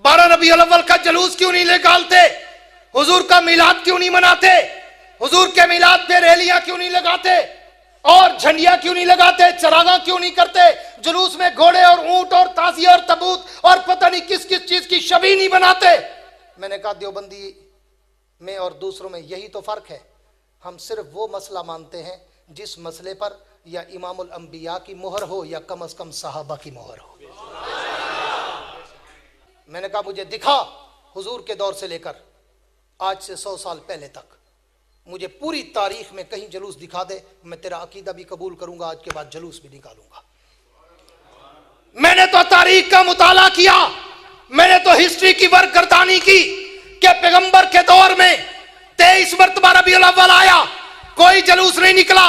12 रबीउल अव्वल का जुलूस क्यों नहीं निकालते? हुजूर का मिलाद क्यों नहीं मनाते? हुजूर के मिलाद पे रैलियां क्यों नहीं लगाते और झंडियां क्यों नहीं लगाते? चरागा क्यों नहीं करते? जुलूस में घोड़े और ऊंट और ताजिया और तबूत और पता नहीं किस किस चीज की छवि नहीं बनाते। मैंने कहा देवबंदी में और दूसरों में यही तो फर्क है, हम सिर्फ वो मसला मानते हैं जिस मसले पर या इमामुल अंबिया की मोहर हो या कम से कम सहाबा की मोहर हो। मैंने कहा मुझे दिखा हुजूर के दौर से लेकर आज से 100 साल पहले तक, मुझे पूरी तारीख में कहीं जुलूस दिखा दे, मैं तेरा अकीदा भी कबूल करूंगा, आज के बाद जुलूस भी निकालूंगा। मैंने तो तारीख का मुताला किया, मैंने तो हिस्ट्री की बरकरदानी की कि पैगंबर के दौर में 23 मरतबा रबीउल अव्वल आया, कोई जुलूस नहीं निकला।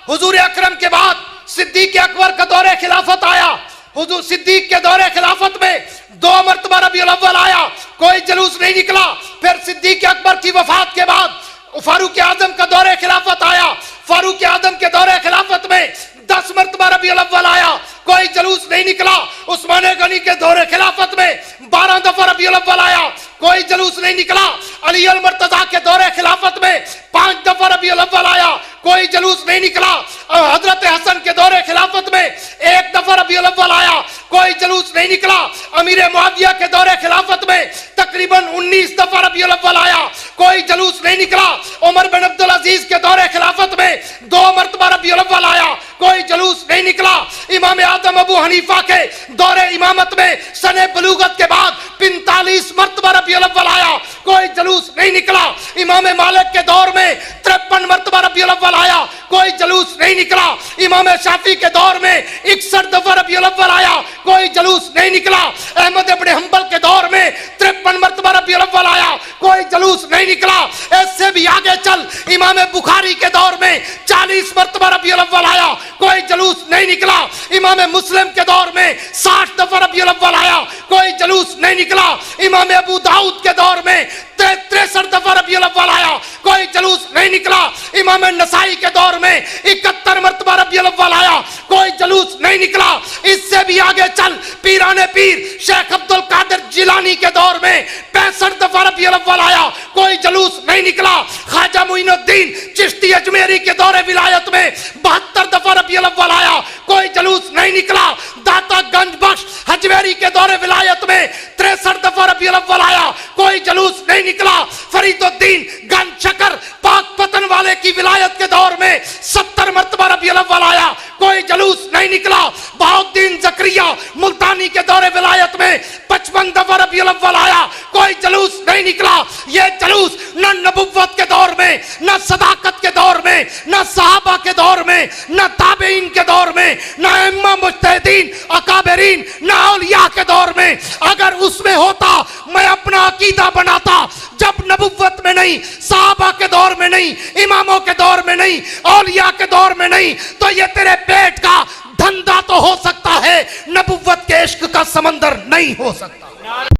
हुजूर अकरम के बाद सिद्दीक अकबर का दौरे खिलाफत आया, हुजूर सिद्दीक के दौरे खिलाफत में 2 मरतबा रबीउल अव्वल आया, कोई जुलूस नहीं निकला। फिर सिद्दीक अकबर की वफात के बाद फारूक आजम का दौरे खिलाफत आया, फारूक आजम के दौरे खिलाफत में 10 मरतबा रबीउल अव्वल आया, कोई जुलूस नहीं निकला। उस्मान गनी के दौरे खिलाफत में 12 दफा रबीउल अव्वल आया, कोई जुलूस नहीं निकला। अली अल मुर्तजा के दौरे खिलाफत में 5 दफा रबीउल अव्वल आया, कोई जुलूस नहीं निकला। हजरत हसन के दौरे खिलाफत में 1 दफा रबीउल अव्वल आया, कोई जुलूस नहीं निकला। अमीर मुआविया के दौरे खिलाफत में तकरीबन 19 दफा रबीउल अव्वल आया, कोई जुलूस नहीं निकला। उमर बिन अब्दुल अजीज के दौरे खिलाफत में 2 मरतबा रबीउल अव्वल आया, कोई जुलूस नहीं निकला। इमाम आजम अबू हनीफा के दौरे इमामत में सने बलूगत के बाद 45 मरतबा रबीउल अव्वल आया, कोई जुलूस नहीं निकला। इमाम मालिक के दौर में 53 मरतबा रबीउल अव्वल आया, कोई जुलूस नहीं निकला। इमाम शाफी के दौर में 61 दफा रबीउल अव्वल आया, कोई जुलूस नहीं निकला। अहमद इब्न हंबल के दौर में 53 मरतबा रबीउल अव्वल आया, कोई जुलूस नहीं निकला। ऐसे भी आगे चल, इमाम बुखारी के दौर में 40 मरतबा रबीउल अव्वल आया, कोई जुलूस नहीं निकला। इमाम मुस्लिम के दौर में 60 दफा रबीउल अव्वल आया, कोई जुलूस नहीं निकला। इमाम अबू दाऊद के दौर में 63 दफा रबीउल अव्वल आया, कोई जुलूस नहीं निकला। इमाम नसाई के दौर में 71 मरतबा रबीउल अव्वल आया, कोई जुलूस नहीं निकला। इससे भी आगे चल, पीराने पीर शेख अब्दुल कादिर जिलानी के दौर में 65 दफा रबीउल अव्वल आया, कोई जुलूस नहीं निकला। ख्वाजा मुइनुद्दीन चिश्ती अजमेरी के दौरे विलायत में 72 दफा रबीउल अव्वल आया, कोई जुलूस नहीं निकला। दाता गंज बख्श हजवेरी के दौरे विलायत में 63 दफा रबीउल अव्वल आया, कोई जुलूस नहीं निकला। फरीदुद्दीन गंज शकर पाक पतन वाले की विलायत के दौर में 70 मरतबा रबीउल अव्वल आया, कोई जुलूस नहीं निकला। बहाउद्दीन जकरिया मुल्तानी के दौरे विलायत में 55 दफा रबीउल अव्वल आया, कोई जुलूस नहीं निकला। ये जुलूस न नबुव्वत के दौर में, न सदाकत के दौर में, न सहाबा के दौर में, न ताबेईन के दौर में, न इम्मा मुज्तहिदीन अकाबरीन, न औलिया के दौर में। अगर उसमें होता मैं अपना अकीदा बनाता, जब नबुव्वत में नहीं, सहाबा के दौर में नहीं, इमामों के दौर में नहीं, औलिया के दौर में नहीं, तो ये तेरे पेट का धंधा तो हो सकता है, नबुव्वत के इश्क का समंदर नहीं हो सकता।